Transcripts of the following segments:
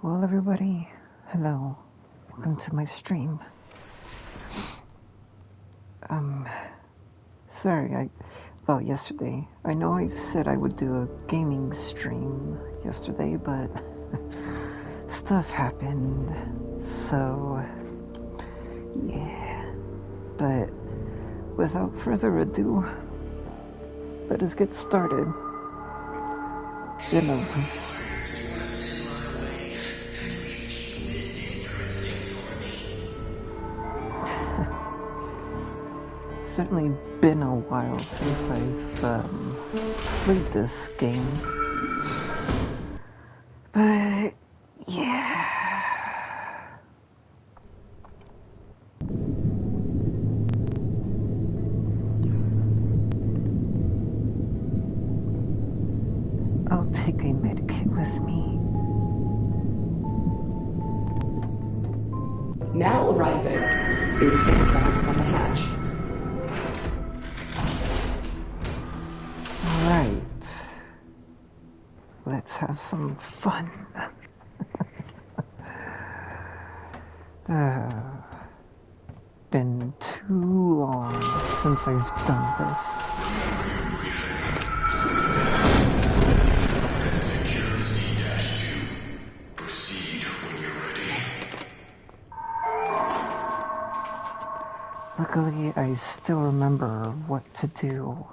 Well, everybody, hello. Welcome to my stream. Sorry, about yesterday. I know I said I would do a gaming stream yesterday, but stuff happened. So, yeah. But without further ado, let us get started. You know. Certainly been a while since I've played this game, but yeah. I'll take a medkit with me. Now arriving. Please stand back from the hatch. Alright. Let's have some fun. Been too long since I've done this. Secure Z-2. Proceed when you're ready. Luckily, I still remember what to do.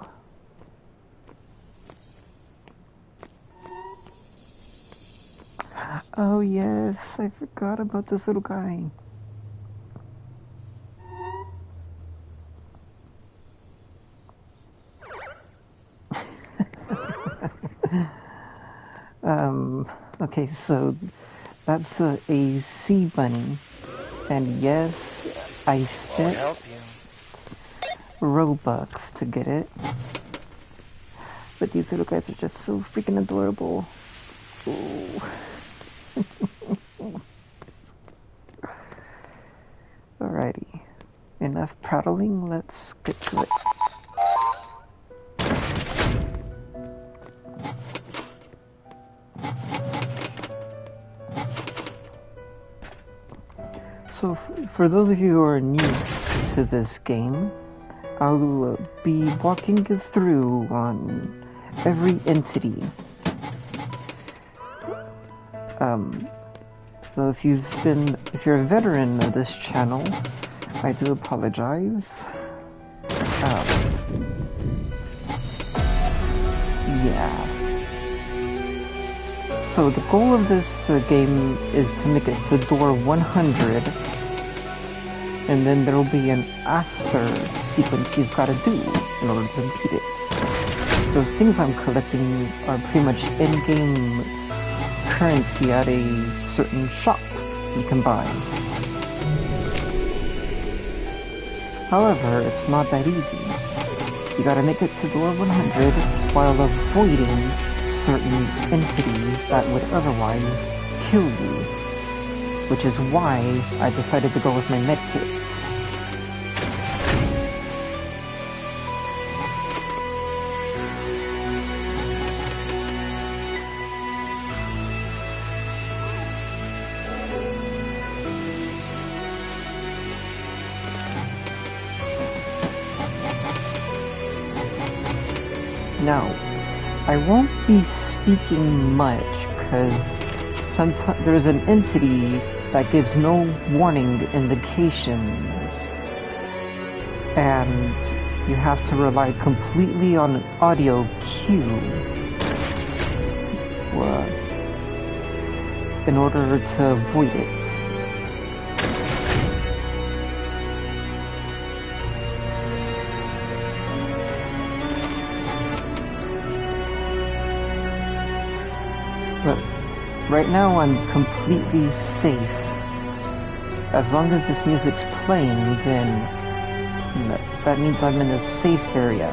Oh yes, I forgot about this little guy. Okay, so that's a sea bunny. And yes, I spent Robux to get it. But these little guys are just so freaking adorable. Ooh. Alrighty. Enough prattling, let's get to it. So, for those of you who are new to this game, I'll be walking you through on every entity. So if you're a veteran of this channel, I do apologize. Yeah. So the goal of this game is to make it to door 100, and then there will be an after sequence you've got to do in order to beat it. Those things I'm collecting are pretty much in-game currency at a certain shop you can buy. However, it's not that easy. You gotta make it to door 100 while avoiding certain entities that would otherwise kill you, which is why I decided to go with my medkit. Now, I won't be speaking much because sometimes there's an entity that gives no warning indications, and you have to rely completely on an audio cue in order to avoid it. But right now I'm completely safe. As long as this music's playing, then that means I'm in a safe area.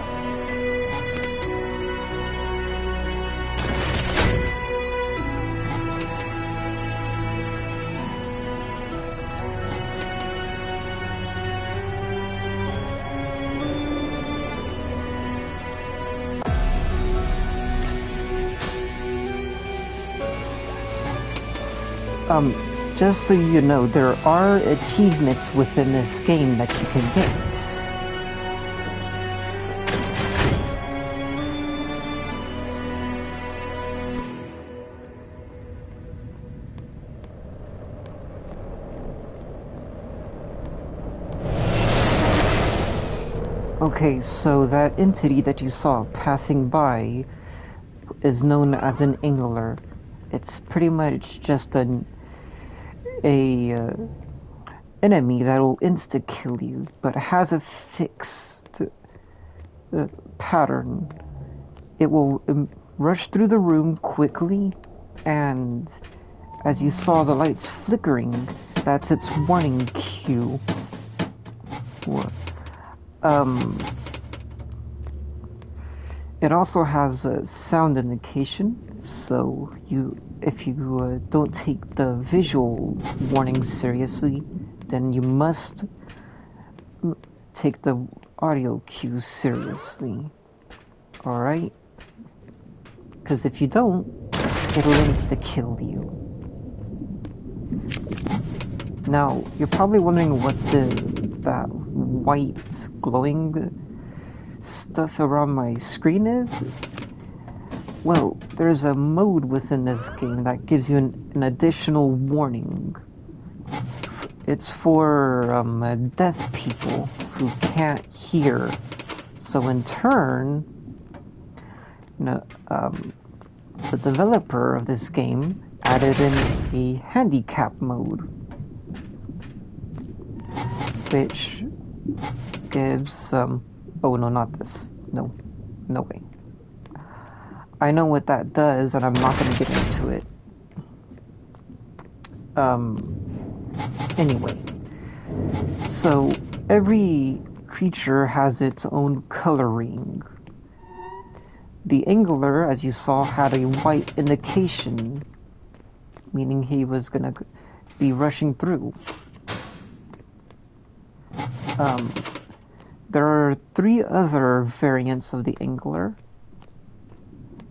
Just so you know, there are achievements within this game that you can get. Okay, so that entity that you saw passing by is known as an angler. It's pretty much just a enemy that'll insta-kill you, but has a fixed pattern. It will rush through the room quickly, and as you saw the lights flickering, that's its warning cue. It also has a sound indication, so if you don't take the visual warning seriously, then you must take the audio cues seriously. Alright? Because if you don't, it'll insta-kill you. Now, you're probably wondering what that white glowing stuff around my screen is. Well, there's a mode within this game that gives you an additional warning. It's for deaf people who can't hear. So in turn, the developer of this game added in a handicap mode, which gives oh no, not this. No way. I know what that does, and I'm not going to get into it. Anyway, so every creature has its own coloring. The angler, as you saw, had a white indication, meaning he was going to be rushing through. There are 3 other variants of the angler,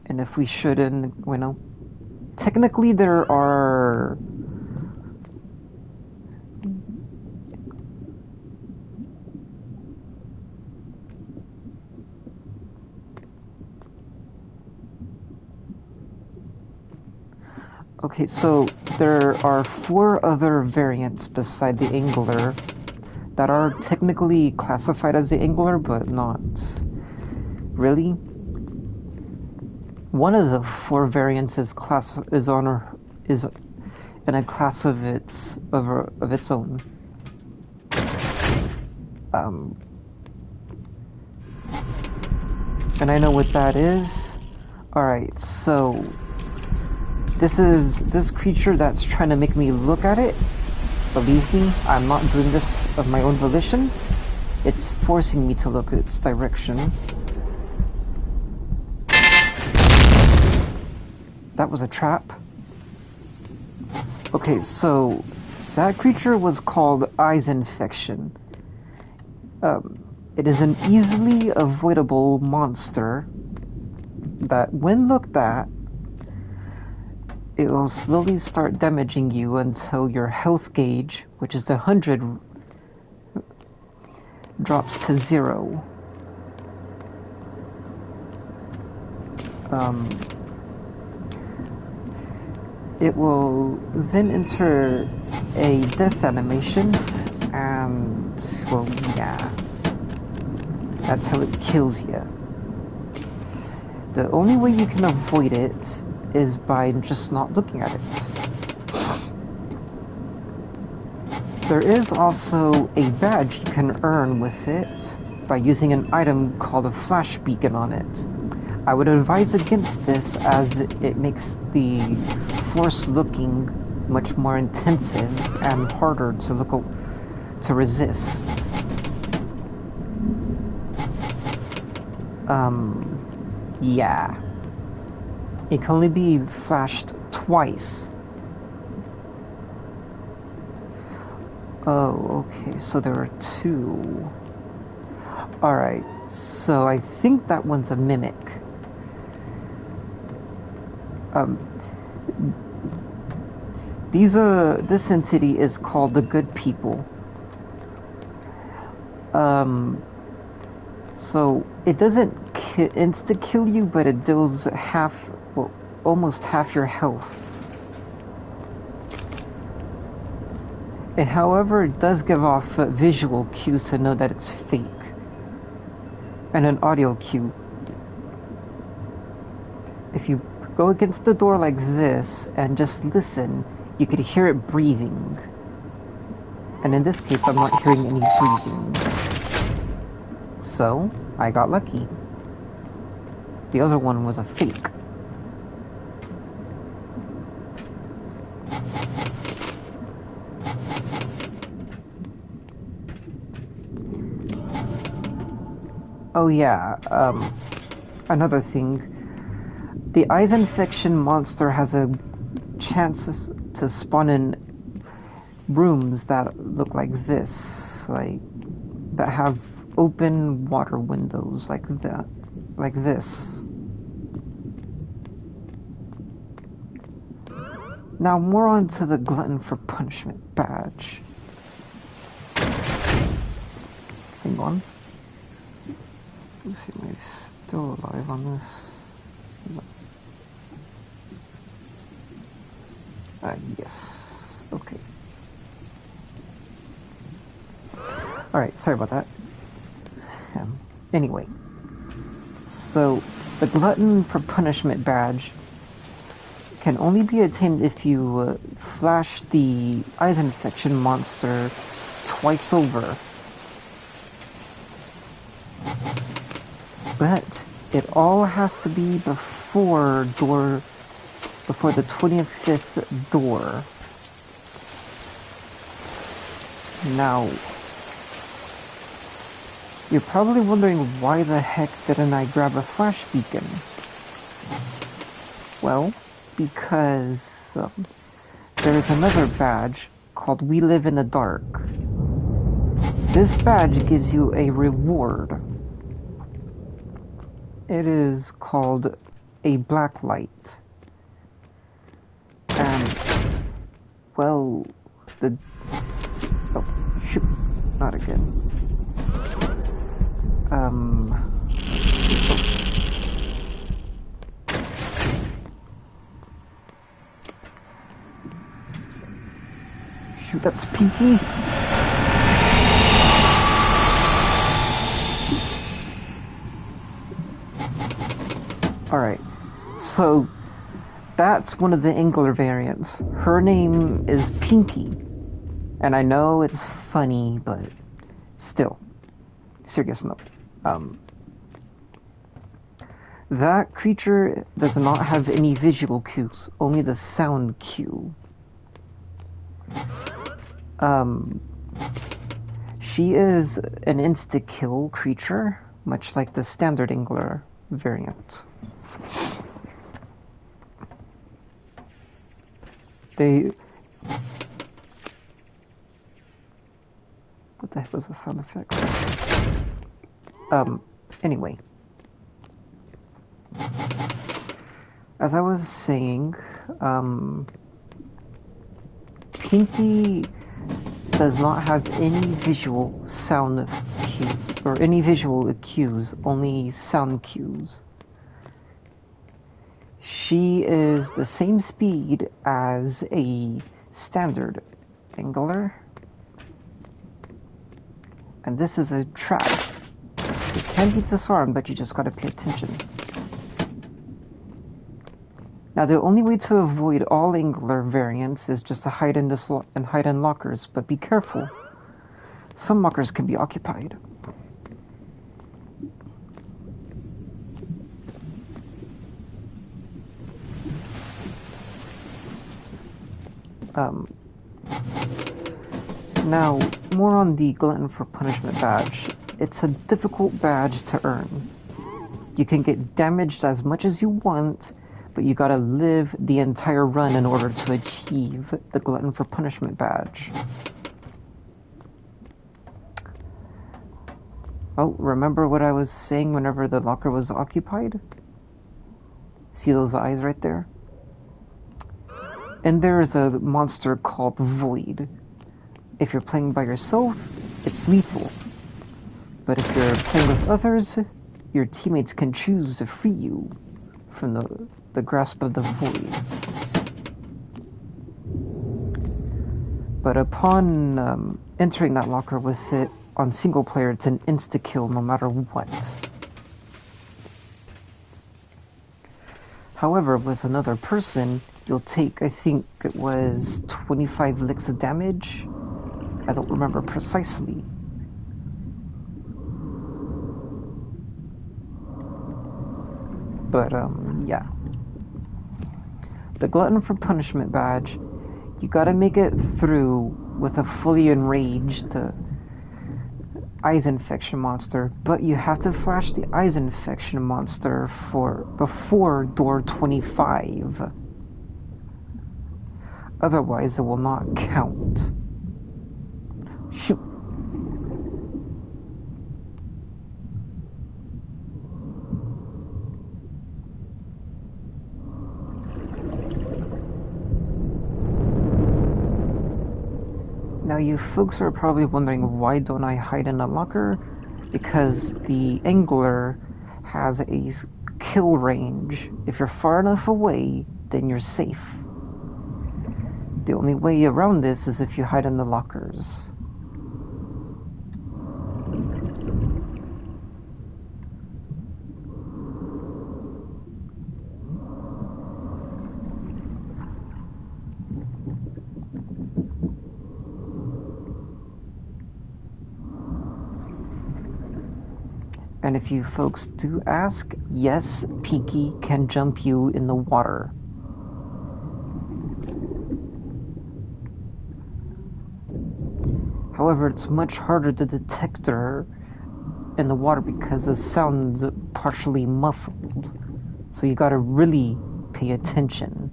and if we shouldn't, technically there are okay, so there are 4 other variants beside the angler that are technically classified as the angler, but not really. One of the 4 variants is in a class of its own. And I know what that is. Alright, so this is this creature that's trying to make me look at it. Believe me, I'm not doing this of my own volition. It's forcing me to look at its direction. That was a trap. Okay, so that creature was called Eyes Infection. It is an easily avoidable monster that, when looked at, it will slowly start damaging you until your health gauge, which is the 100, drops to 0. It will then enter a death animation, and, well, yeah, that's how it kills you. The only way you can avoid it is by just not looking at it. There is also a badge you can earn with it by using an item called a flash beacon on it. I would advise against this, as it makes the force looking much more intensive and harder to resist. Yeah. It can only be flashed twice. Oh, okay, so there are 2. Alright, so I think that one's a mimic. This entity is called the Good People. So it doesn't insta-kill you, but it deals almost half your health. It, however, does give off visual cues to know that it's fake. And an audio cue. If you go against the door like this and just listen, you could hear it breathing. And in this case, I'm not hearing any breathing. So, I got lucky. The other one was a fake. Oh yeah, another thing. The eyes infection monster has a chance to spawn in rooms that look like this, that have open water windows like that, like this. Now more on to the glutton for punishment badge. Hang on. Let's see, am I still alive on this? No. Yes. Okay. Alright, sorry about that. Anyway. So, the glutton for punishment badge can only be attained if you flash the eyes infection monster twice over. But it all has to be before the 25th door. Now, you're probably wondering why the heck didn't I grab a flash beacon? Well, because there is another badge called We Live in the Dark. This badge gives you a reward. It is called a black light. And, well, oh, shoot, not again. Shoot, that's Pinky. Alright, so that's one of the Engler variants. Her name is Pinky. And I know it's funny, but still. Serious note. That creature does not have any visual cues, only the sound cue. She is an insta-kill creature, much like the standard Engler variant. What the heck was the sound effect? Anyway. As I was saying, Pinky does not have any visual sound cue, or any visual cues, only sound cues. She is the same speed as a standard Engler. And this is a trap. It can be disarmed, but you just gotta pay attention. Now, the only way to avoid all Engler variants is just to hide in hide in lockers, but be careful. Some lockers can be occupied. Now, more on the Glutton for Punishment badge. It's a difficult badge to earn. You can get damaged as much as you want, but you gotta live the entire run in order to achieve the Glutton for Punishment badge. Oh, remember what I was saying whenever the locker was occupied? See those eyes right there? And there is a monster called Void. If you're playing by yourself, it's lethal. But if you're playing with others, your teammates can choose to free you from the grasp of the Void. But upon entering that locker with it, on single player, it's an insta-kill no matter what. However, with another person, you'll take, I think it was 25 licks of damage. I don't remember precisely. But, yeah. The Glutton for Punishment badge, you gotta make it through with a fully enraged eyes infection monster, but you have to flash the eyes infection monster before door 25. Otherwise, it will not count. Shoot. Now you folks are probably wondering, why don't I hide in a locker? Because the angler has a kill range. If you're far enough away, then you're safe. The only way around this is if you hide in the lockers. And if you folks do ask, yes, Pinky can jump you in the water. However, it's much harder to detect her in the water because the sound's partially muffled. So you gotta really pay attention.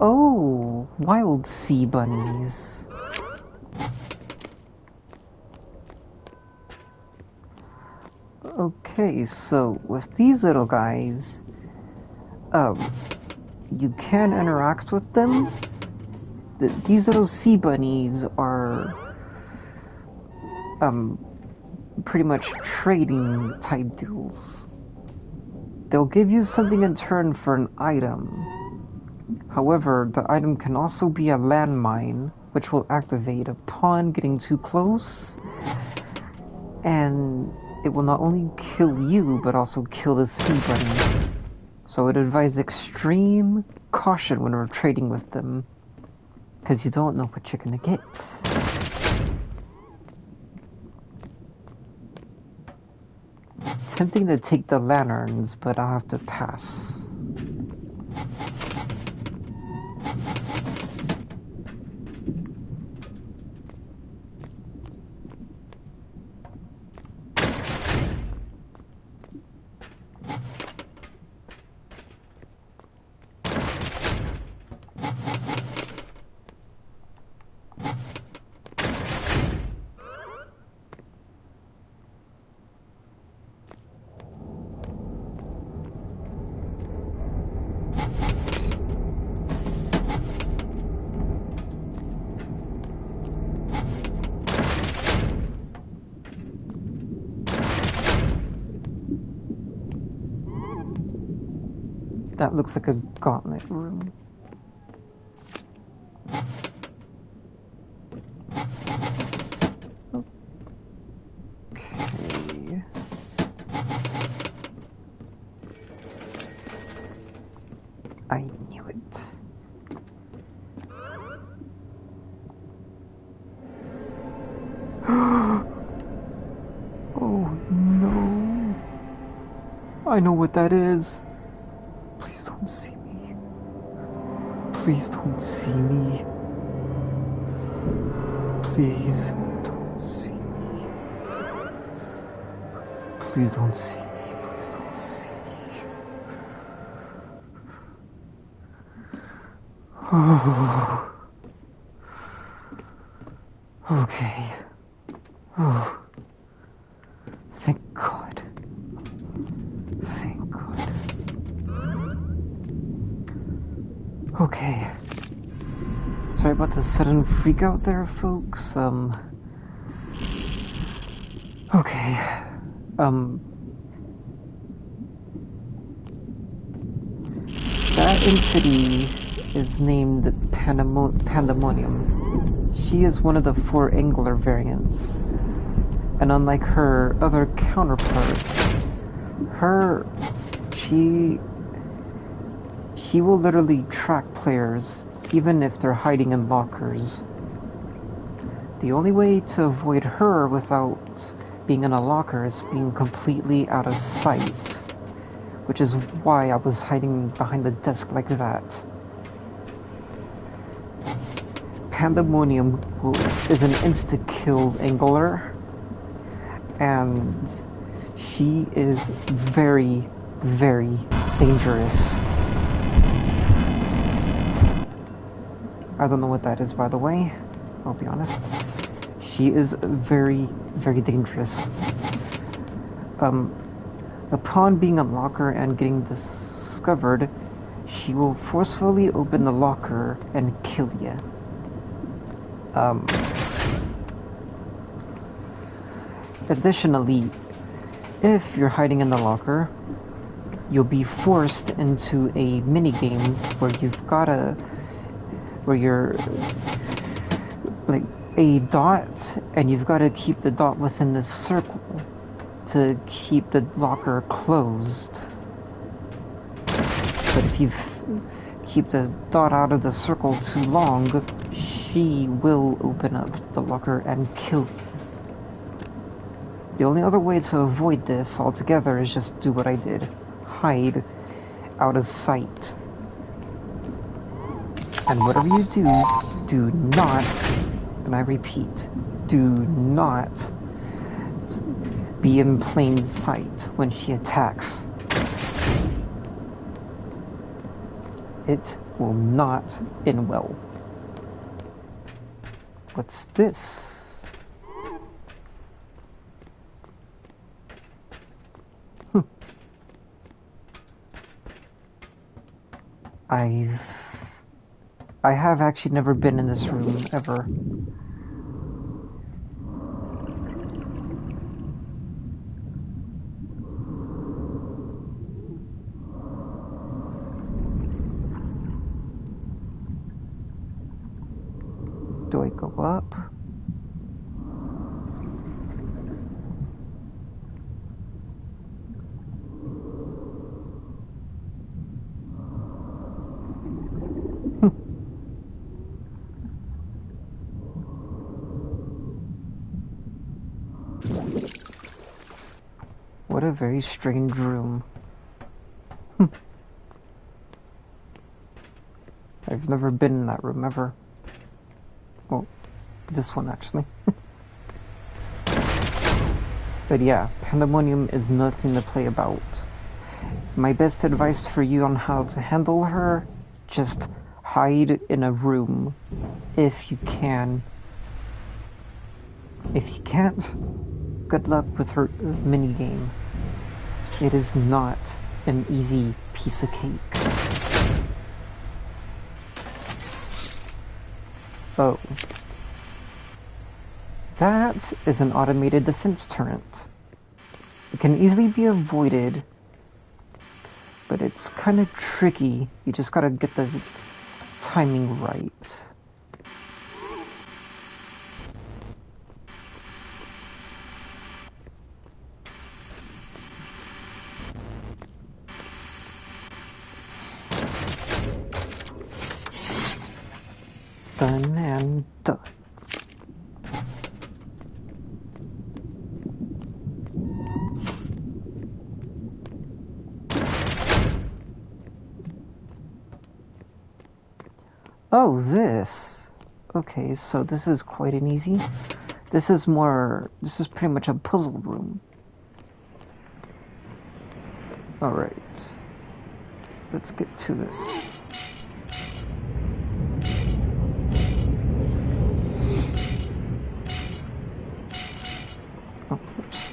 Oh, wild sea bunnies. Okay, so with these little guys, you can interact with them. These little sea bunnies are, pretty much trading type deals. They'll give you something in turn for an item. However, the item can also be a landmine, which will activate upon getting too close, and it will not only kill you, but also kill the sea bunny. So I'd advise extreme caution when we're trading with them, because you don't know what you're gonna get. Tempting to take the lanterns, but I'll have to pass. That looks like a gauntlet room. Okay. I knew it. Oh no. I know what that is. Please don't see me. Please don't see me. Please don't see me. Please don't see me. Please don't see me. Oh. Okay. Oh. Thank God. Thank God. Okay. Sorry about the sudden freak out there, folks. Okay. That entity is named Pandemonium. She is one of the 4 angular variants. And unlike her other counterparts, she will literally track players even if they're hiding in lockers. The only way to avoid her without being in a locker is being completely out of sight, which is why I was hiding behind the desk like that. Pandemonium is an insta-kill angler, and she is very, very dangerous. I don't know what that is, by the way. I'll be honest. She is very, very dangerous. Upon being a locker and getting discovered, she will forcefully open the locker and kill you. Additionally, if you're hiding in the locker, you'll be forced into a minigame where you're like a dot, and you've got to keep the dot within this circle to keep the locker closed. But if you keep the dot out of the circle too long, she will open up the locker and kill you. The only other way to avoid this altogether is just do what I did. Hide out of sight. And whatever you do not, and I repeat, do not be in plain sight when she attacks. It will not end well. What's this? I have actually never been in this room ever. Do I go up? What a very strange room. I've never been in that room ever. Well, this one actually. But yeah, Pandemonium is nothing to play about. My best advice for you on how to handle her, just hide in a room if you can. If you can't, good luck with her minigame. It is not an easy piece of cake. Oh. That is an automated defense turret. It can easily be avoided, but it's kind of tricky. You just gotta get the timing right. Done and done. Oh, this. Okay, so this is quite an easy. This is pretty much a puzzle room. Alright. Let's get to this. Oh, oops.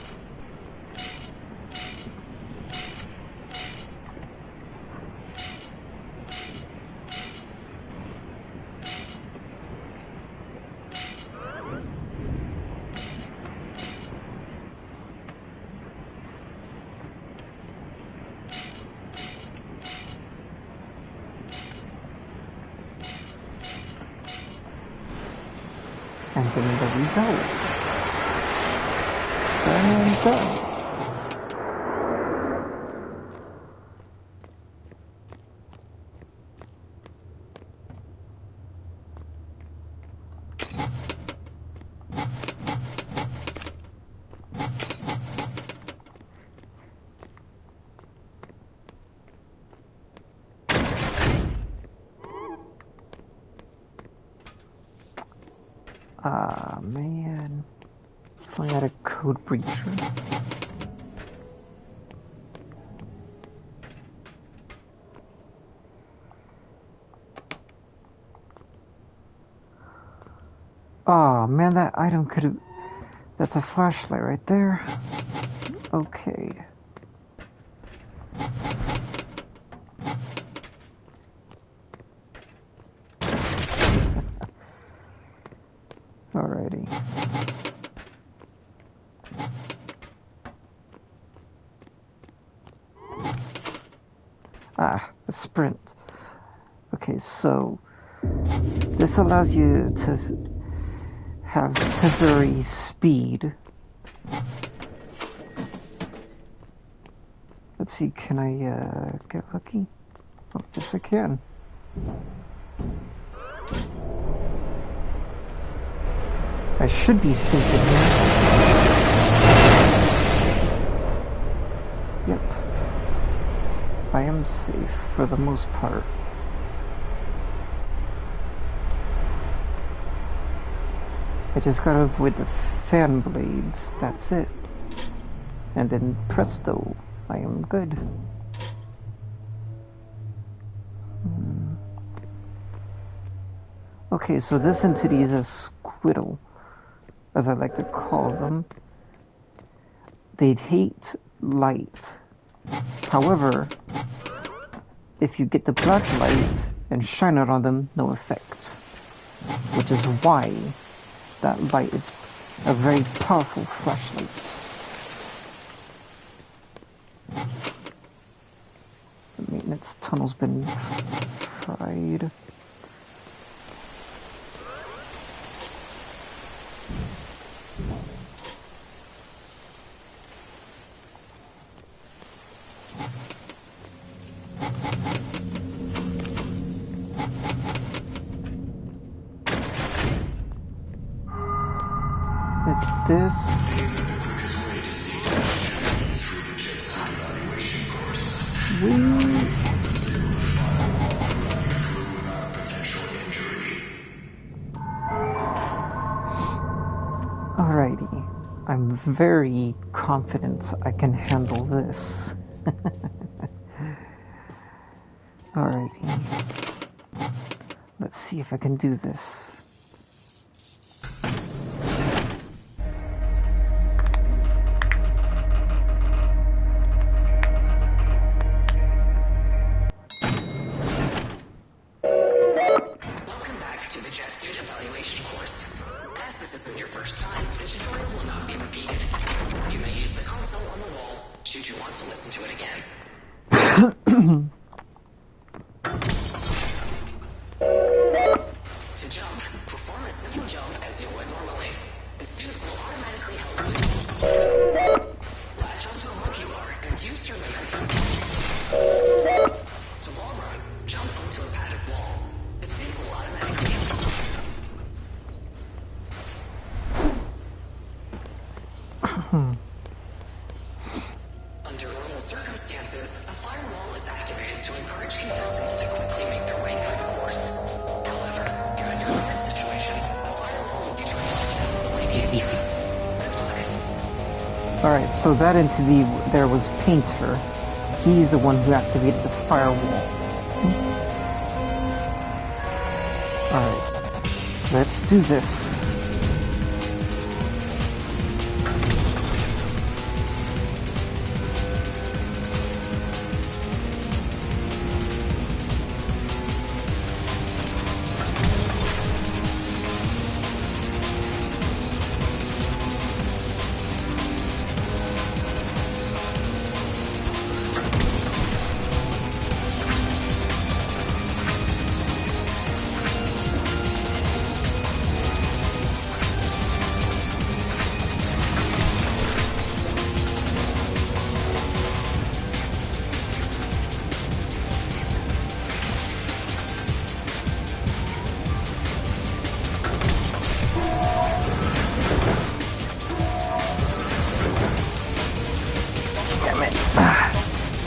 And then there we go. Done and done. Ah, man. If I had a code breacher. Oh, man, that item could have... That's a flashlight right there. Okay. Alrighty. Ah, a sprint. Okay, so this allows you to have temporary speed. Let's see, can I get lucky? Oh, yes I can. I should be safe in here. Yep. I am safe for the most part. I just gotta avoid the fan blades, that's it. And then presto, I am good. Okay, so this entity is a squiddle, as I like to call them. They'd hate light. However, if you get the black light and shine it on them, no effect. Which is why that light is a very powerful flashlight. The maintenance tunnel's been tried. This seems that the quickest way to Z-2 is through the jet suit evaluation course. we Disable the firewall to allow you through without potential injury. alrighty. I'm very confident I can handle this. Alrighty. Let's see if I can do this. Under normal circumstances, a firewall is activated to encourage contestants to quickly make their way through the course. However, Alright, so that entity there was Painter. He's the one who activated the firewall. Alright, let's do this.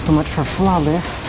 So much for flawless.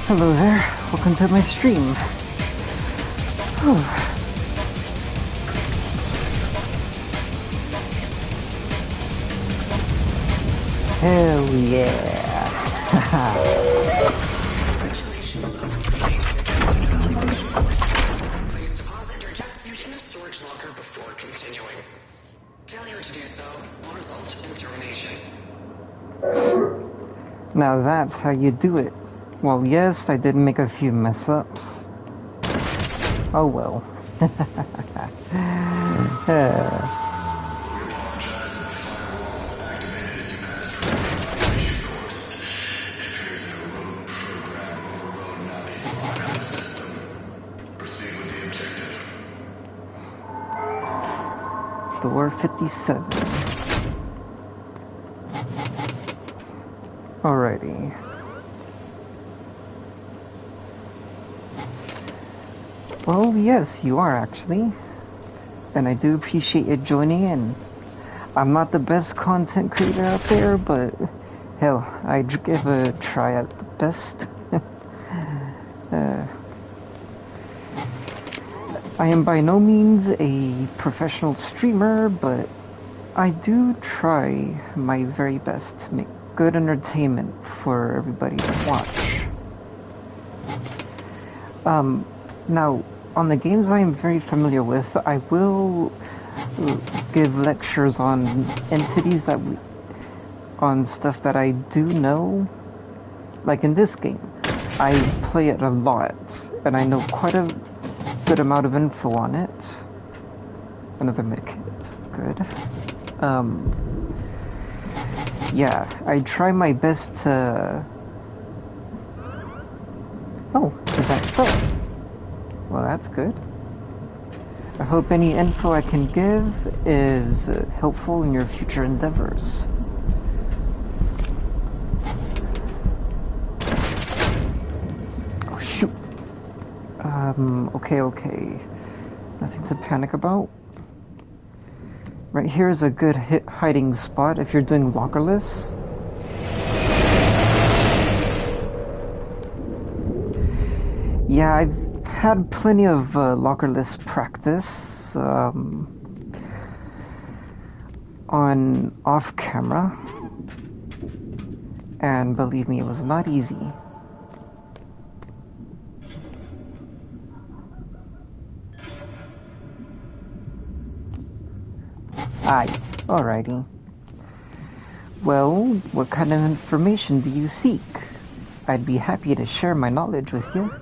Hello there, welcome to my stream. Whew. Hell yeah! Congratulations on completing the jet suit evaluation course. Please deposit your jet suit in a storage locker before continuing. Failure to do so will result in termination. Now that's how you do it. Well, yes, I did make a few mess-ups. Oh well. We apologize if the firewall was activated as you passed through the evaluation course. It appears that a rogue program overrode Navi's lock on the system. Proceed with the objective. Door 57. Alrighty. Well, yes, you are actually. And I do appreciate you joining in. I'm not the best content creator out there, but hell, I give a try at the best. I am by no means a professional streamer, but I do try my very best to make good entertainment for everybody to watch. Now, on the games I am very familiar with, I will give lectures on entities on stuff that I do know. Like in this game, I play it a lot, and I know quite a good amount of info on it. Another medkit, good. Yeah, I try my best to... Oh, is that so? Well, that's good. I hope any info I can give is helpful in your future endeavors. Oh, shoot. Okay. Nothing to panic about. Right here is a good hiding spot if you're doing lockerless. Yeah, I've had plenty of lockerless practice on off camera. And believe me, it was not easy. Aye, alrighty. Well, what kind of information do you seek? I'd be happy to share my knowledge with you.